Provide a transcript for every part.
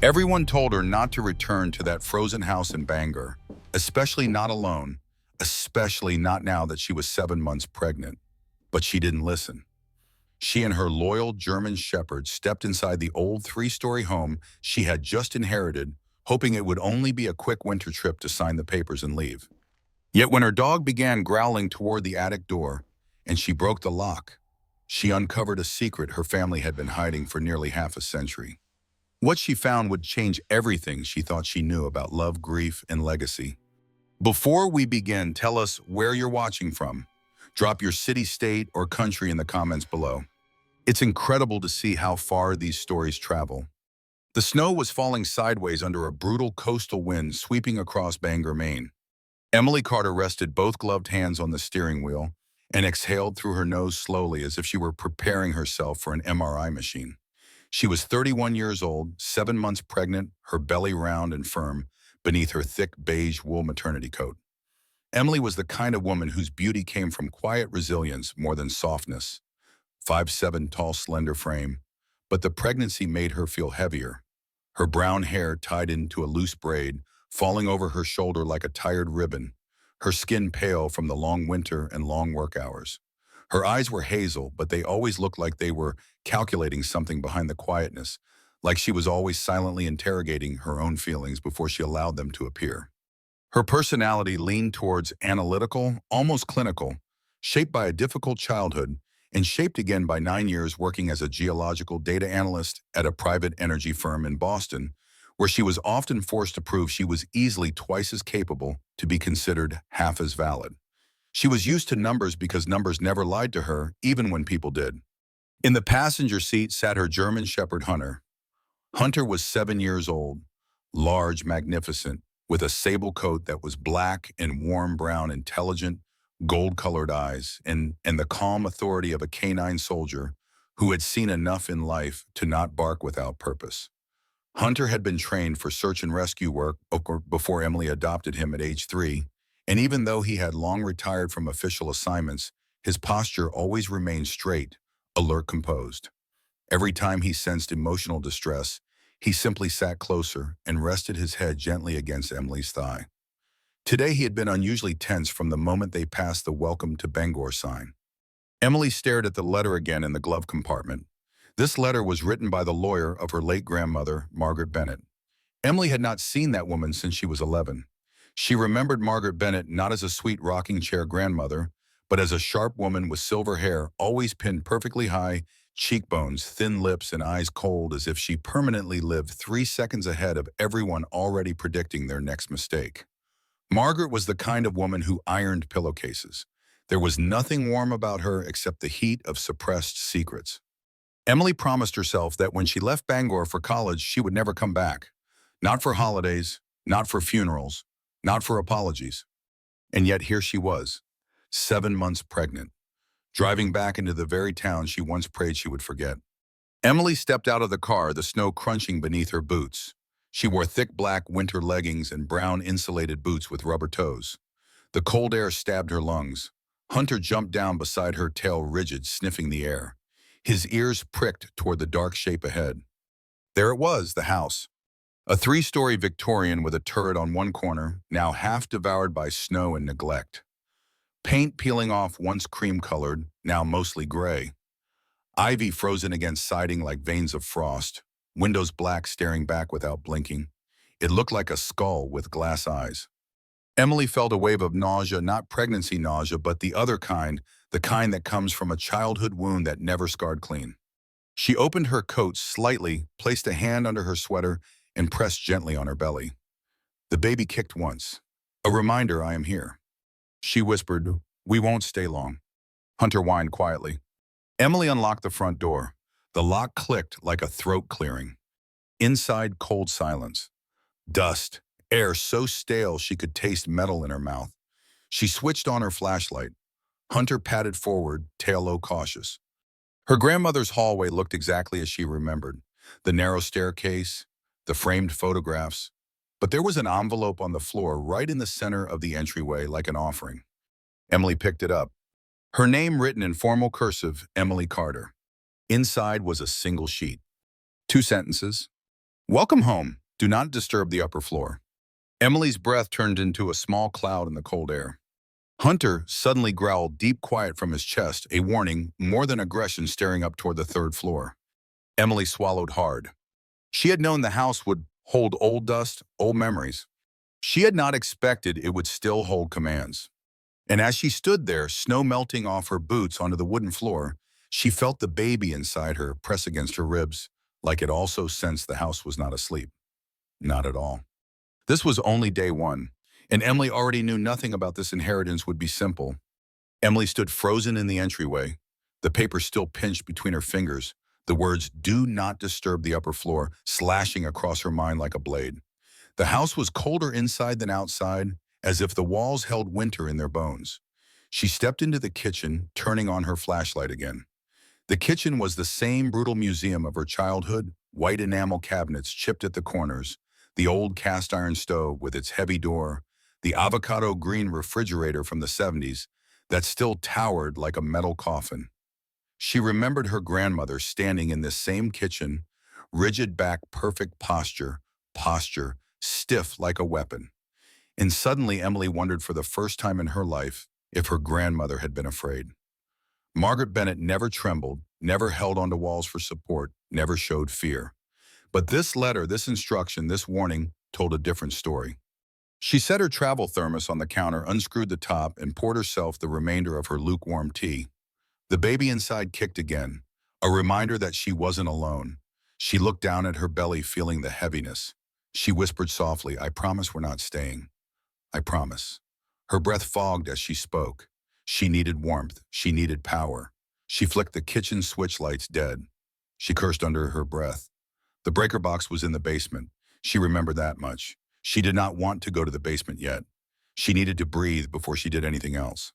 Everyone told her not to return to that frozen house in Bangor, especially not alone, especially not now that she was 7 months pregnant. But she didn't listen. She and her loyal German shepherd stepped inside the old three-story home she had just inherited, hoping it would only be a quick winter trip to sign the papers and leave. Yet when her dog began growling toward the attic door, and she broke the lock, she uncovered a secret her family had been hiding for nearly half a century. What she found would change everything she thought she knew about love, grief, and legacy. Before we begin, tell us where you're watching from. Drop your city, state, or country in the comments below. It's incredible to see how far these stories travel. The snow was falling sideways under a brutal coastal wind sweeping across Bangor, Maine. Emily Carter rested both gloved hands on the steering wheel and exhaled through her nose slowly as if she were preparing herself for an MRI machine. She was 31 years old, 7 months pregnant, her belly round and firm beneath her thick beige wool maternity coat. Emily was the kind of woman whose beauty came from quiet resilience more than softness. 5'7" tall, slender frame, but the pregnancy made her feel heavier. Her brown hair tied into a loose braid, falling over her shoulder like a tired ribbon, her skin pale from the long winter and long work hours. Her eyes were hazel, but they always looked like they were calculating something behind the quietness, like she was always silently interrogating her own feelings before she allowed them to appear. Her personality leaned towards analytical, almost clinical, shaped by a difficult childhood and shaped again by 9 years working as a geological data analyst at a private energy firm in Boston, where she was often forced to prove she was easily twice as capable to be considered half as valid. She was used to numbers because numbers never lied to her, even when people did. In the passenger seat sat her German shepherd Hunter. Hunter was 7 years old, large, magnificent, with a sable coat that was black and warm brown, intelligent, gold-colored eyes, and the calm authority of a canine soldier who had seen enough in life to not bark without purpose. Hunter had been trained for search and rescue work before Emily adopted him at age 3, and even though he had long retired from official assignments, his posture always remained straight, alert, composed. Every time he sensed emotional distress, he simply sat closer and rested his head gently against Emily's thigh. Today he had been unusually tense from the moment they passed the "Welcome to Bangor" sign. Emily stared at the letter again in the glove compartment. This letter was written by the lawyer of her late grandmother, Margaret Bennett. Emily had not seen that woman since she was 11. She remembered Margaret Bennett not as a sweet rocking chair grandmother, but as a sharp woman with silver hair, always pinned perfectly high, cheekbones, thin lips, and eyes cold as if she permanently lived 3 seconds ahead of everyone already predicting their next mistake. Margaret was the kind of woman who ironed pillowcases. There was nothing warm about her except the heat of suppressed secrets. Emily promised herself that when she left Bangor for college, she would never come back. Not for holidays, not for funerals, not for apologies. And yet here she was, 7 months pregnant, driving back into the very town she once prayed she would forget. Emily stepped out of the car, the snow crunching beneath her boots. She wore thick black winter leggings and brown insulated boots with rubber toes. The cold air stabbed her lungs. Hunter jumped down beside her, tail rigid, sniffing the air. His ears pricked toward the dark shape ahead. There it was, the house. A 3-story Victorian with a turret on one corner, now half devoured by snow and neglect. Paint peeling off, once cream-colored, now mostly gray. Ivy frozen against siding like veins of frost. Windows black, staring back without blinking. It looked like a skull with glass eyes. Emily felt a wave of nausea, not pregnancy nausea, but the other kind, the kind that comes from a childhood wound that never scarred clean. She opened her coat slightly, placed a hand under her sweater, and pressed gently on her belly. The baby kicked once. A reminder I am here. She whispered, "We won't stay long." Hunter whined quietly. Emily unlocked the front door. The lock clicked like a throat clearing. Inside, cold silence. Dust, air so stale she could taste metal in her mouth. She switched on her flashlight. Hunter padded forward, tail low, cautious. Her grandmother's hallway looked exactly as she remembered. The narrow staircase, the framed photographs. But there was an envelope on the floor right in the center of the entryway, like an offering. Emily picked it up. Her name written in formal cursive, Emily Carter. Inside was a single sheet. 2 sentences. Welcome home. Do not disturb the upper floor. Emily's breath turned into a small cloud in the cold air. Hunter suddenly growled deep quiet from his chest, a warning more than aggression staring up toward the third floor. Emily swallowed hard. She had known the house would hold old dust, old memories. She had not expected it would still hold commands. And as she stood there, snow melting off her boots onto the wooden floor, she felt the baby inside her press against her ribs, like it also sensed the house was not asleep. Not at all. This was only day one, and Emily already knew nothing about this inheritance would be simple. Emily stood frozen in the entryway, the paper still pinched between her fingers, the words, "Do not disturb the upper floor," slashing across her mind like a blade. The house was colder inside than outside, as if the walls held winter in their bones. She stepped into the kitchen, turning on her flashlight again. The kitchen was the same brutal museum of her childhood, white enamel cabinets chipped at the corners, the old cast iron stove with its heavy door, the avocado green refrigerator from the 70s that still towered like a metal coffin. She remembered her grandmother standing in this same kitchen, rigid back, perfect posture, stiff like a weapon. And suddenly Emily wondered for the first time in her life if her grandmother had been afraid. Margaret Bennett never trembled, never held onto walls for support, never showed fear. But this letter, this instruction, this warning told a different story. She set her travel thermos on the counter, unscrewed the top, and poured herself the remainder of her lukewarm tea. The baby inside kicked again, a reminder that she wasn't alone. She looked down at her belly, feeling the heaviness. She whispered softly, "I promise we're not staying. I promise." Her breath fogged as she spoke. She needed warmth. She needed power. She flicked the kitchen switch lights dead. She cursed under her breath. The breaker box was in the basement. She remembered that much. She did not want to go to the basement yet. She needed to breathe before she did anything else.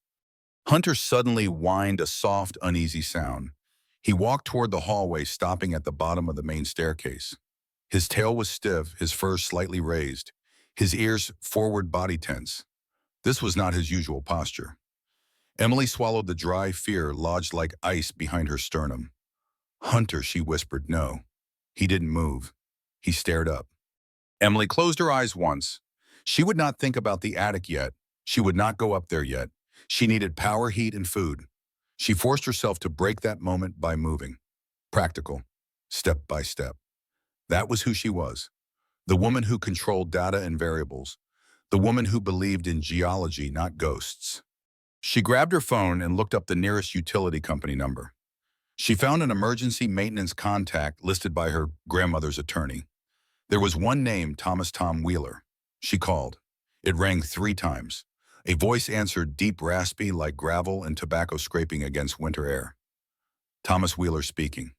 Hunter suddenly whined a soft, uneasy sound. He walked toward the hallway, stopping at the bottom of the main staircase. His tail was stiff, his fur slightly raised, his ears forward, body tense. This was not his usual posture. Emily swallowed the dry fear lodged like ice behind her sternum. "Hunter," she whispered. "No." He didn't move. He stared up. Emily closed her eyes once. She would not think about the attic yet. She would not go up there yet. She needed power, heat, and food. She forced herself to break that moment by moving. Practical. Step by step. That was who she was. The woman who controlled data and variables. The woman who believed in geology, not ghosts. She grabbed her phone and looked up the nearest utility company number. She found an emergency maintenance contact listed by her grandmother's attorney. There was one name, Thomas Tom Wheeler. She called. It rang 3 times. A voice answered, deep, raspy, like gravel and tobacco scraping against winter air. Thomas Wheeler speaking.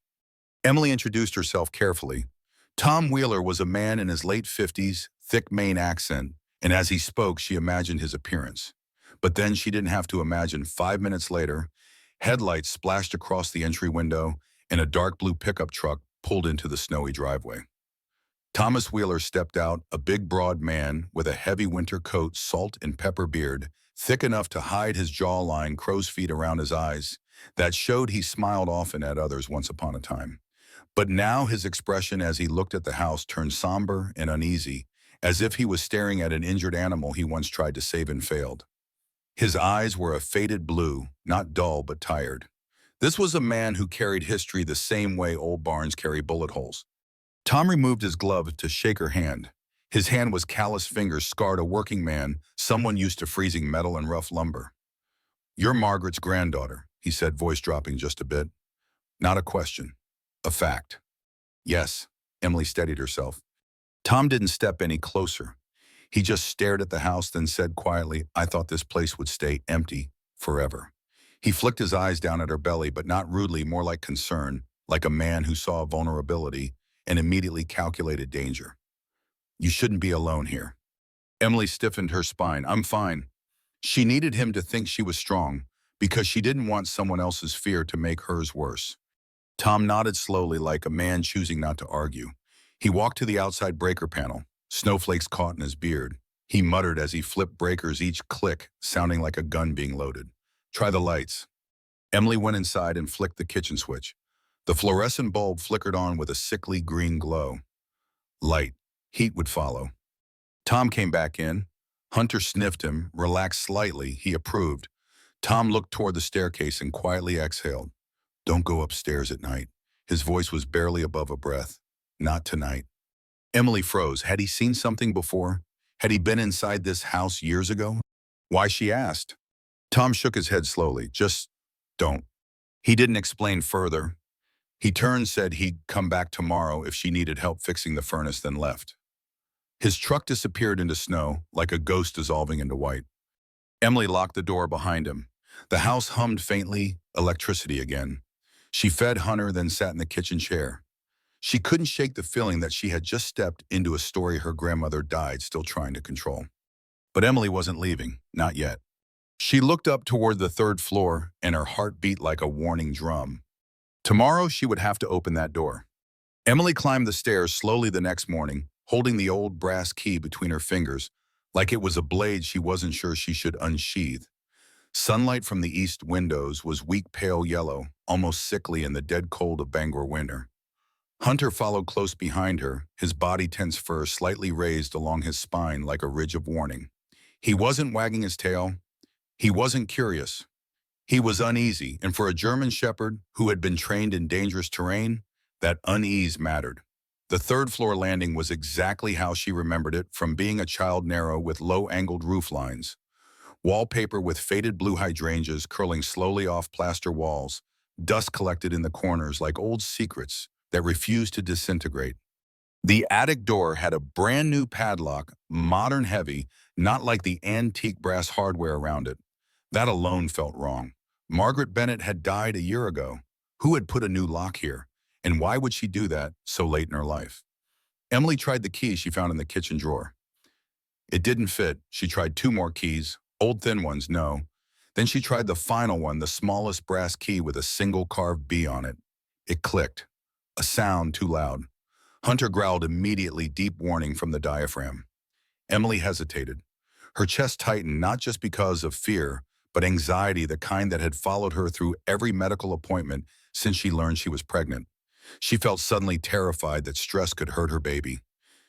Emily introduced herself carefully. Tom Wheeler was a man in his late 50s, thick Maine accent, and as he spoke, she imagined his appearance. But then she didn't have to imagine. 5 minutes later, headlights splashed across the entry window, and a dark blue pickup truck pulled into the snowy driveway. Thomas Wheeler stepped out, a big, broad man with a heavy winter coat, salt and pepper beard, thick enough to hide his jawline, crow's feet around his eyes, that showed he smiled often at others once upon a time. But now his expression as he looked at the house turned somber and uneasy, as if he was staring at an injured animal he once tried to save and failed. His eyes were a faded blue, not dull but tired. This was a man who carried history the same way old barns carry bullet holes. Tom removed his glove to shake her hand. His hand was calloused fingers scarred, a working man, someone used to freezing metal and rough lumber. "You're Margaret's granddaughter," he said, voice dropping just a bit. Not a question. A fact. "Yes." Emily steadied herself. Tom didn't step any closer. He just stared at the house, then said quietly, "I thought this place would stay empty forever." He flicked his eyes down at her belly, but not rudely, more like concern, like a man who saw vulnerability and immediately calculated danger. "You shouldn't be alone here." Emily stiffened her spine. "I'm fine." She needed him to think she was strong, because she didn't want someone else's fear to make hers worse. Tom nodded slowly, like a man choosing not to argue. He walked to the outside breaker panel. Snowflakes caught in his beard. He muttered as he flipped breakers, each click sounding like a gun being loaded. "Try the lights." Emily went inside and flicked the kitchen switch. The fluorescent bulb flickered on with a sickly green glow. Light. Heat would follow. Tom came back in. Hunter sniffed him, relaxed slightly. He approved. Tom looked toward the staircase and quietly exhaled. Don't go upstairs at night. His voice was barely above a breath. Not tonight. Emily froze. Had he seen something before? Had he been inside this house years ago? Why, she asked. Tom shook his head slowly. Just don't. He didn't explain further. He turned, said he'd come back tomorrow if she needed help fixing the furnace, then left. His truck disappeared into snow, like a ghost dissolving into white. Emily locked the door behind him. The house hummed faintly, electricity again. She fed Hunter, then sat in the kitchen chair. She couldn't shake the feeling that she had just stepped into a story her grandmother died still trying to control. But Emily wasn't leaving, not yet. She looked up toward the third floor, and her heart beat like a warning drum. Tomorrow she would have to open that door. Emily climbed the stairs slowly the next morning, holding the old brass key between her fingers, like it was a blade she wasn't sure she should unsheath. Sunlight from the east windows was weak pale yellow, almost sickly in the dead cold of Bangor winter. Hunter followed close behind her, his body tense fur slightly raised along his spine like a ridge of warning. He wasn't wagging his tail. He wasn't curious. He was uneasy, and for a German shepherd who had been trained in dangerous terrain, that unease mattered. The third-floor landing was exactly how she remembered it from being a child, narrow with low-angled roof lines. Wallpaper with faded blue hydrangeas curling slowly off plaster walls, dust collected in the corners like old secrets that refused to disintegrate. The attic door had a brand new padlock, modern heavy, not like the antique brass hardware around it. That alone felt wrong. Margaret Bennett had died a year ago. Who had put a new lock here? And why would she do that so late in her life? Emily tried the key she found in the kitchen drawer. It didn't fit. She tried two more keys, old thin ones, no. Then she tried the final one, the smallest brass key with a single carved B on it. It clicked. A sound too loud. Hunter growled immediately, deep warning from the diaphragm. Emily hesitated. Her chest tightened, not just because of fear, but anxiety, the kind that had followed her through every medical appointment since she learned she was pregnant. She felt suddenly terrified that stress could hurt her baby.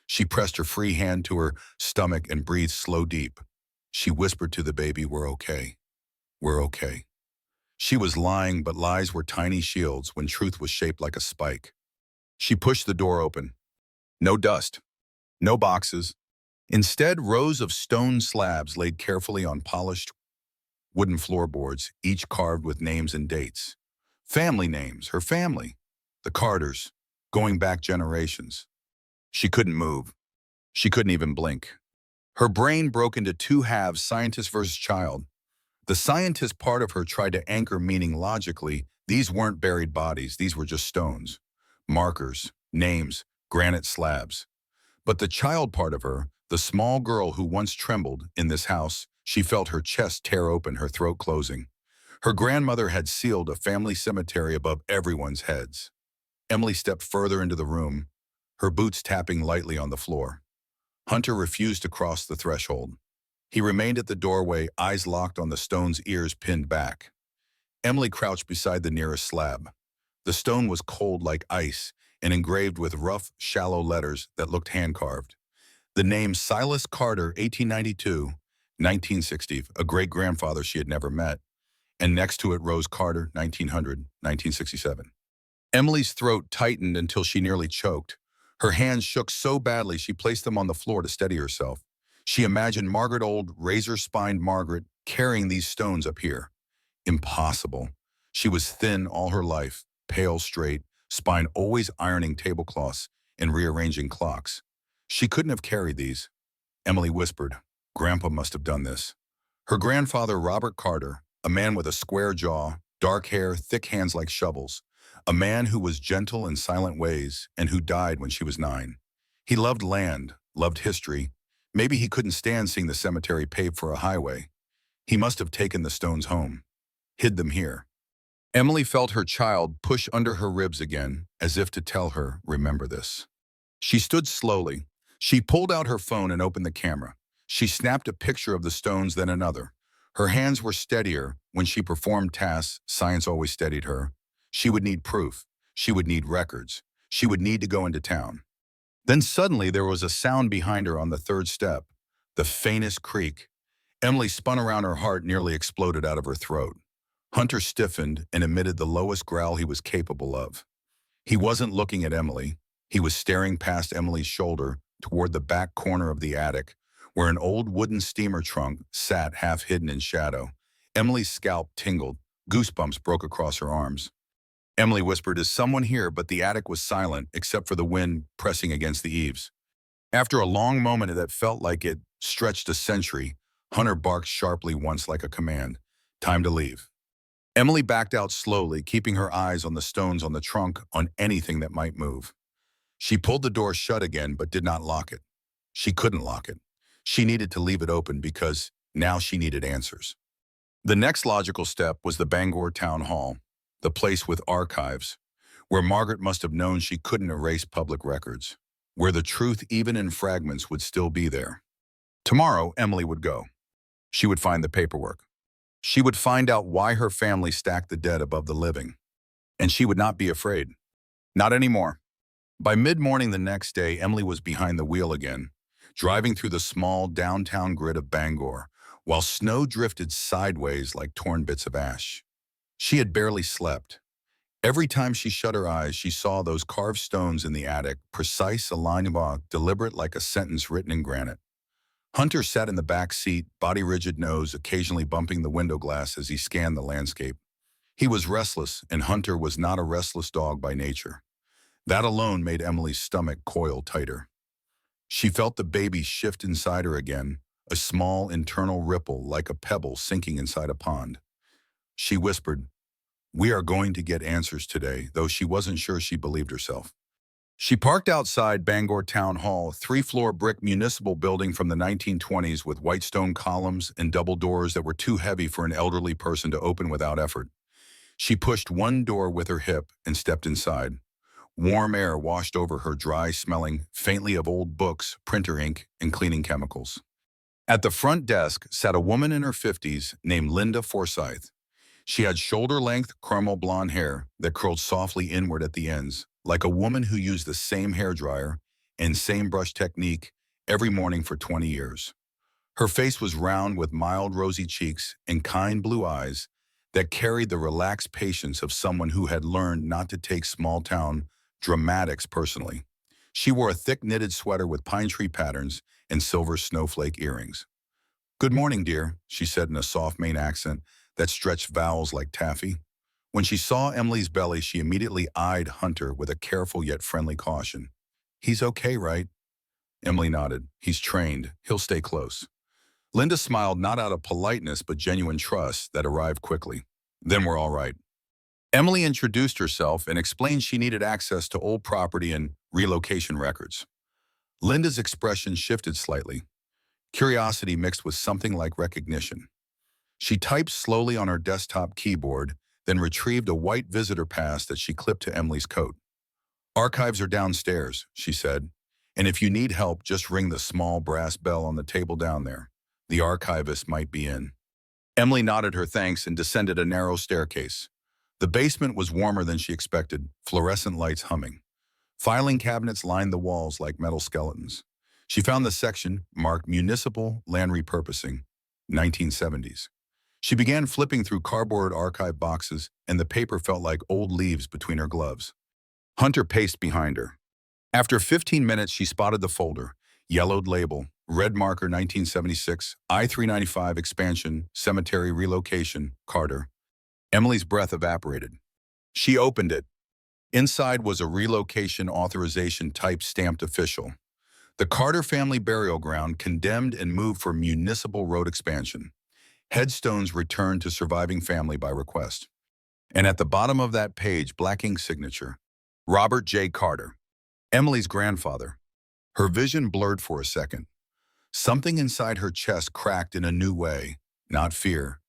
She pressed her free hand to her stomach and breathed slow, deep. She whispered to the baby, "We're okay. We're okay." She was lying, but lies were tiny shields when truth was shaped like a spike. She pushed the door open. No dust. No boxes. Instead, rows of stone slabs laid carefully on polished wooden floorboards, each carved with names and dates. Family names, her family. The Carters, going back generations. She couldn't move. She couldn't even blink. Her brain broke into two halves, scientist versus child. The scientist part of her tried to anchor meaning logically. These weren't buried bodies, these were just stones. Markers, names, granite slabs. But the child part of her, the small girl who once trembled in this house, she felt her chest tear open, her throat closing. Her grandmother had sealed a family cemetery above everyone's heads. Emily stepped further into the room, her boots tapping lightly on the floor. Hunter refused to cross the threshold. He remained at the doorway, eyes locked on the stone's ears pinned back. Emily crouched beside the nearest slab. The stone was cold like ice and engraved with rough, shallow letters that looked hand-carved. The name Silas Carter, 1892, 1960, a great-grandfather she had never met, and next to it Rose Carter, 1900, 1967. Emily's throat tightened until she nearly choked. Her hands shook so badly she placed them on the floor to steady herself. She imagined Margaret, old, razor-spined Margaret, carrying these stones up here. Impossible. She was thin all her life, pale, straight, spine always ironing tablecloths and rearranging clocks. She couldn't have carried these. Emily whispered, "Grandpa must have done this." Her grandfather, Robert Carter, a man with a square jaw, dark hair, thick hands like shovels, a man who was gentle in silent ways and who died when she was 9. He loved land, loved history. Maybe he couldn't stand seeing the cemetery paved for a highway. He must have taken the stones home, hid them here. Emily felt her child push under her ribs again, as if to tell her, "Remember this." She stood slowly. She pulled out her phone and opened the camera. She snapped a picture of the stones, then another. Her hands were steadier. When she performed tasks, science always steadied her. She would need proof. She would need records. She would need to go into town. Then suddenly there was a sound behind her on the third step, the faintest creak. Emily spun around, her heart nearly exploded out of her throat. Hunter stiffened and emitted the lowest growl he was capable of. He wasn't looking at Emily. He was staring past Emily's shoulder toward the back corner of the attic, where an old wooden steamer trunk sat half hidden in shadow. Emily's scalp tingled. Goosebumps broke across her arms. Emily whispered, "Is someone here?" But the attic was silent, except for the wind pressing against the eaves. After a long moment that felt like it stretched a century, Hunter barked sharply once like a command. Time to leave. Emily backed out slowly, keeping her eyes on the stones on the trunk, on anything that might move. She pulled the door shut again, but did not lock it. She couldn't lock it. She needed to leave it open because now she needed answers. The next logical step was the Bangor Town Hall, the place with archives, where Margaret must have known she couldn't erase public records, where the truth, even in fragments, would still be there. Tomorrow, Emily would go. She would find the paperwork. She would find out why her family stacked the dead above the living. And she would not be afraid. Not anymore. By mid-morning the next day, Emily was behind the wheel again, driving through the small downtown grid of Bangor, while snow drifted sideways like torn bits of ash. She had barely slept. Every time she shut her eyes, she saw those carved stones in the attic, precise, alignment, deliberate like a sentence written in granite. Hunter sat in the back seat, body rigid, nose occasionally bumping the window glass as he scanned the landscape. He was restless, and Hunter was not a restless dog by nature. That alone made Emily's stomach coil tighter. She felt the baby shift inside her again, a small internal ripple like a pebble sinking inside a pond. She whispered, "We are going to get answers today," though she wasn't sure she believed herself. She parked outside Bangor Town Hall, a three-floor brick municipal building from the 1920s with white stone columns and double doors that were too heavy for an elderly person to open without effort. She pushed one door with her hip and stepped inside. Warm air washed over her, dry, smelling faintly of old books, printer ink, and cleaning chemicals. At the front desk sat a woman in her 50s named Linda Forsyth. She had shoulder-length caramel blonde hair that curled softly inward at the ends, like a woman who used the same hairdryer and same brush technique every morning for 20 years. Her face was round with mild rosy cheeks and kind blue eyes that carried the relaxed patience of someone who had learned not to take small-town dramatics personally. She wore a thick knitted sweater with pine tree patterns and silver snowflake earrings. "Good morning, dear," she said in a soft Maine accent that stretched vowels like taffy. When she saw Emily's belly, she immediately eyed Hunter with a careful yet friendly caution. "He's okay, right?" Emily nodded. "He's trained. He'll stay close." Linda smiled, not out of politeness but genuine trust that arrived quickly. "Then we're all right." Emily introduced herself and explained she needed access to old property and relocation records. Linda's expression shifted slightly, curiosity mixed with something like recognition. She typed slowly on her desktop keyboard, then retrieved a white visitor pass that she clipped to Emily's coat. "Archives are downstairs," she said, "and if you need help, just ring the small brass bell on the table down there. The archivist might be in." Emily nodded her thanks and descended a narrow staircase. The basement was warmer than she expected, fluorescent lights humming. Filing cabinets lined the walls like metal skeletons. She found the section marked Municipal Land Repurposing, 1970s. She began flipping through cardboard archive boxes, and the paper felt like old leaves between her gloves. Hunter paced behind her. After 15 minutes, she spotted the folder, yellowed label, red marker 1976, I-395 expansion, cemetery relocation, Carter. Emily's breath evaporated. She opened it. Inside was a relocation authorization type stamped official. The Carter family burial ground condemned and moved for municipal road expansion. Headstones returned to surviving family by request. And at the bottom of that page, black ink signature, Robert J. Carter, Emily's grandfather. Her vision blurred for a second. Something inside her chest cracked in a new way. Not fear,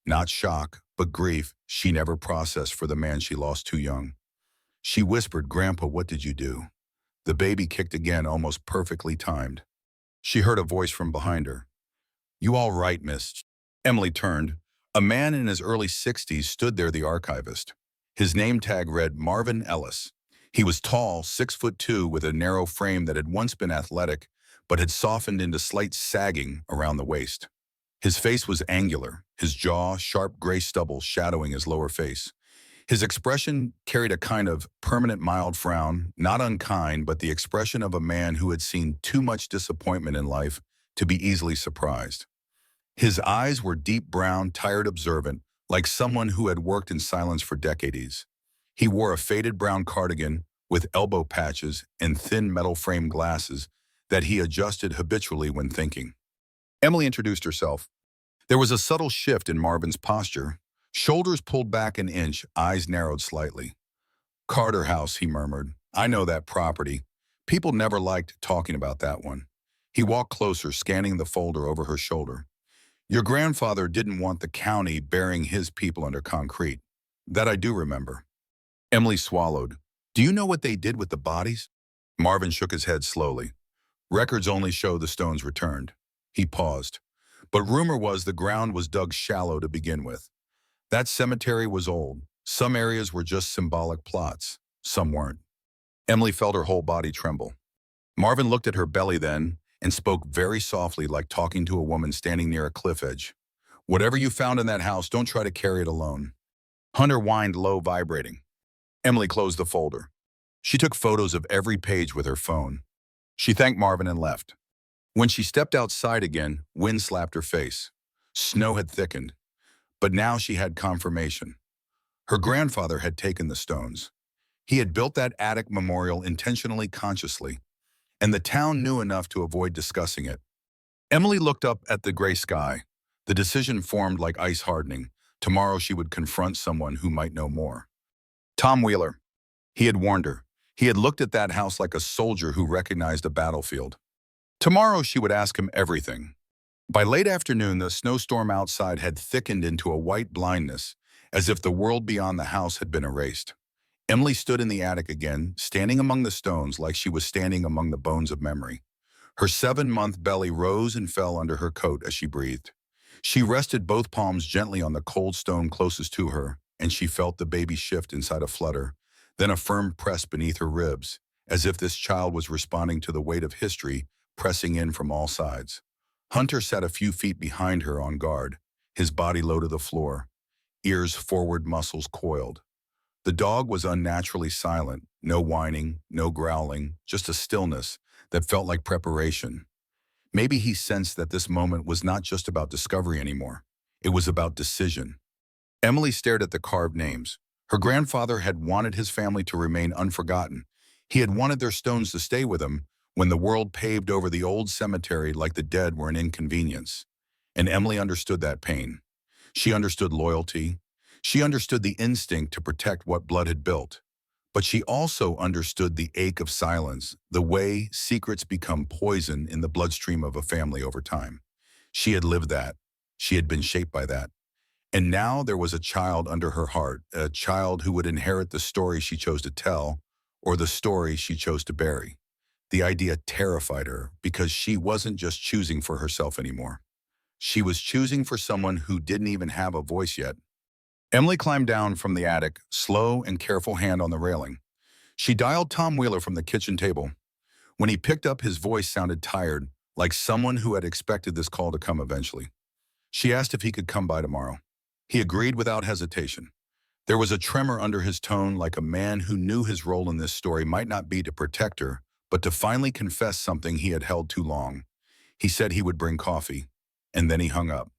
not shock, but grief she never processed for the man she lost too young. She whispered, "Grandpa, what did you do?" The baby kicked again, almost perfectly timed. She heard a voice from behind her. "You all right, miss?" Emily turned. A man in his early 60s stood there, the archivist. His name tag read Marvin Ellis. He was tall, 6'2", with a narrow frame that had once been athletic, but had softened into slight sagging around the waist. His face was angular, his jaw, sharp gray stubble shadowing his lower face. His expression carried a kind of permanent mild frown, not unkind, but the expression of a man who had seen too much disappointment in life to be easily surprised. His eyes were deep brown, tired, observant, like someone who had worked in silence for decades. He wore a faded brown cardigan with elbow patches and thin metal frame glasses that he adjusted habitually when thinking. Emily introduced herself. There was a subtle shift in Marvin's posture. Shoulders pulled back an inch, eyes narrowed slightly. "Carter House," he murmured. "I know that property. People never liked talking about that one." He walked closer, scanning the folder over her shoulder. "Your grandfather didn't want the county burying his people under concrete. That I do remember." Emily swallowed. "Do you know what they did with the bodies?" Marvin shook his head slowly. "Records only show the stones returned." He paused. "But rumor was the ground was dug shallow to begin with. That cemetery was old. Some areas were just symbolic plots. Some weren't." Emily felt her whole body tremble. Marvin looked at her belly then and spoke very softly, like talking to a woman standing near a cliff edge. "Whatever you found in that house, don't try to carry it alone." Hunter whined low, vibrating. Emily closed the folder. She took photos of every page with her phone. She thanked Marvin and left. When she stepped outside again, wind slapped her face. Snow had thickened, but now she had confirmation. Her grandfather had taken the stones. He had built that attic memorial intentionally, consciously, and the town knew enough to avoid discussing it. Emily looked up at the gray sky. The decision formed like ice hardening. Tomorrow she would confront someone who might know more. Tom Wheeler. He had warned her. He had looked at that house like a soldier who recognized a battlefield. Tomorrow she would ask him everything. By late afternoon, the snowstorm outside had thickened into a white blindness, as if the world beyond the house had been erased. Emily stood in the attic again, standing among the stones like she was standing among the bones of memory. Her 7-month belly rose and fell under her coat as she breathed. She rested both palms gently on the cold stone closest to her, and she felt the baby shift inside a flutter, then a firm press beneath her ribs, as if this child was responding to the weight of history pressing in from all sides. Hunter sat a few feet behind her on guard, his body low to the floor, ears forward, muscles coiled. The dog was unnaturally silent, no whining, no growling, just a stillness that felt like preparation. Maybe he sensed that this moment was not just about discovery anymore. It was about decision. Emily stared at the carved names. Her grandfather had wanted his family to remain unforgotten. He had wanted their stones to stay with him when the world paved over the old cemetery like the dead were an inconvenience. And Emily understood that pain. She understood loyalty. She understood the instinct to protect what blood had built. But she also understood the ache of silence, the way secrets become poison in the bloodstream of a family over time. She had lived that. She had been shaped by that. And now there was a child under her heart, a child who would inherit the story she chose to tell, or the story she chose to bury. The idea terrified her because she wasn't just choosing for herself anymore. She was choosing for someone who didn't even have a voice yet. Emily climbed down from the attic, slow and careful hand on the railing. She dialed Tom Wheeler from the kitchen table. When he picked up, his voice sounded tired, like someone who had expected this call to come eventually. She asked if he could come by tomorrow. He agreed without hesitation. There was a tremor under his tone, like a man who knew his role in this story might not be to protect her, but to finally confess something he had held too long. He said he would bring coffee, and then he hung up.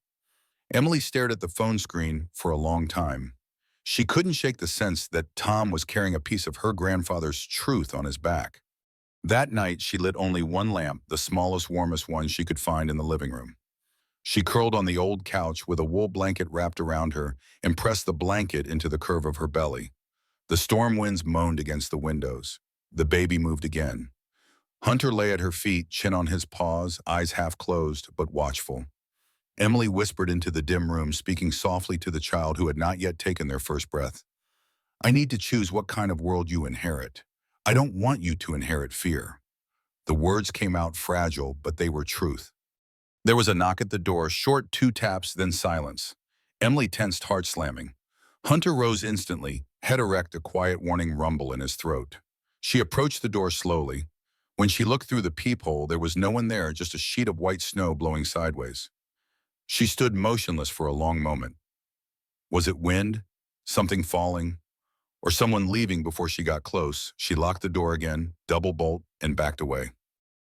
Emily stared at the phone screen for a long time. She couldn't shake the sense that Tom was carrying a piece of her grandfather's truth on his back. That night, she lit only one lamp, the smallest, warmest one she could find in the living room. She curled on the old couch with a wool blanket wrapped around her and pressed the blanket into the curve of her belly. The storm winds moaned against the windows. The baby moved again. Hunter lay at her feet, chin on his paws, eyes half closed, but watchful. Emily whispered into the dim room, speaking softly to the child who had not yet taken their first breath. "I need to choose what kind of world you inherit. I don't want you to inherit fear." The words came out fragile, but they were truth. There was a knock at the door, short 2 taps, then silence. Emily tensed, heart slamming. Hunter rose instantly, head erect, a quiet warning rumble in his throat. She approached the door slowly. When she looked through the peephole, there was no one there, just a sheet of white snow blowing sideways. She stood motionless for a long moment. Was it wind, something falling, or someone leaving before she got close? She locked the door again, double bolt, and backed away.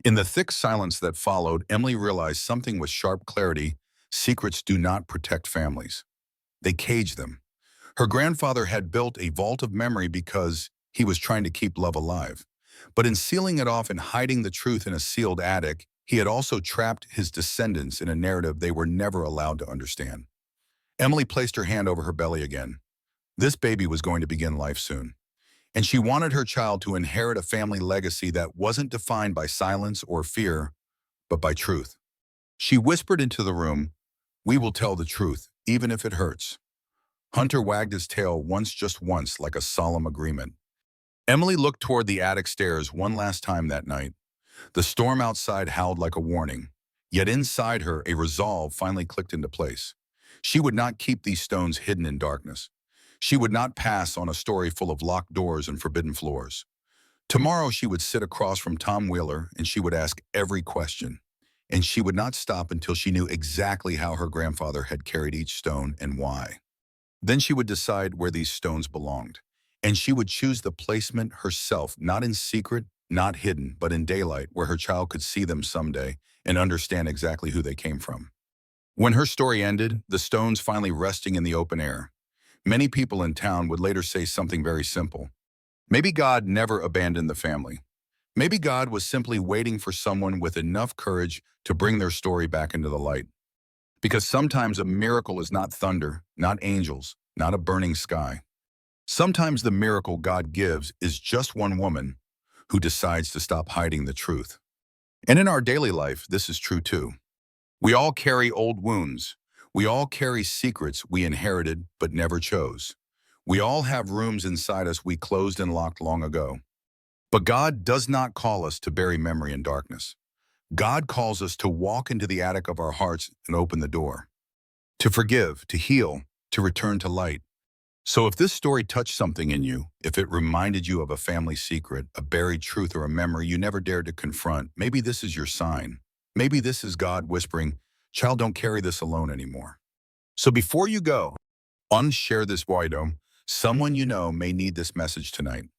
In the thick silence that followed, Emily realized something with sharp clarity. Secrets do not protect families. They cage them. Her grandfather had built a vault of memory because he was trying to keep love alive. But in sealing it off and hiding the truth in a sealed attic, he had also trapped his descendants in a narrative they were never allowed to understand. Emily placed her hand over her belly again. This baby was going to begin life soon, and she wanted her child to inherit a family legacy that wasn't defined by silence or fear, but by truth. She whispered into the room, "We will tell the truth, even if it hurts." Hunter wagged his tail just once, like a solemn agreement. Emily looked toward the attic stairs one last time that night. The storm outside howled like a warning, yet inside her a resolve finally clicked into place. She would not keep these stones hidden in darkness. She would not pass on a story full of locked doors and forbidden floors. Tomorrow she would sit across from Tom Wheeler and she would ask every question. And she would not stop until she knew exactly how her grandfather had carried each stone and why. Then she would decide where these stones belonged. And she would choose the placement herself, not in secret, not hidden, but in daylight, where her child could see them someday and understand exactly who they came from. When her story ended, the stones finally resting in the open air, many people in town would later say something very simple. Maybe God never abandoned the family. Maybe God was simply waiting for someone with enough courage to bring their story back into the light. Because sometimes a miracle is not thunder, not angels, not a burning sky. Sometimes the miracle God gives is just one woman who decides to stop hiding the truth. And in our daily life, this is true too. We all carry old wounds. We all carry secrets we inherited but never chose. We all have rooms inside us we closed and locked long ago. But God does not call us to bury memory in darkness. God calls us to walk into the attic of our hearts and open the door. To forgive, to heal, to return to light. So if this story touched something in you, if it reminded you of a family secret, a buried truth, or a memory you never dared to confront, maybe this is your sign. Maybe this is God whispering, "Child, don't carry this alone anymore." So before you go, unshare this video. Someone you know may need this message tonight.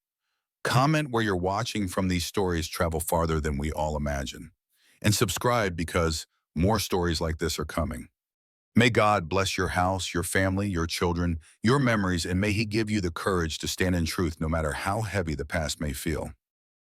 Comment where you're watching from. These stories travel farther than we all imagine. And subscribe because more stories like this are coming. May God bless your house, your family, your children, your memories, and may He give you the courage to stand in truth no matter how heavy the past may feel.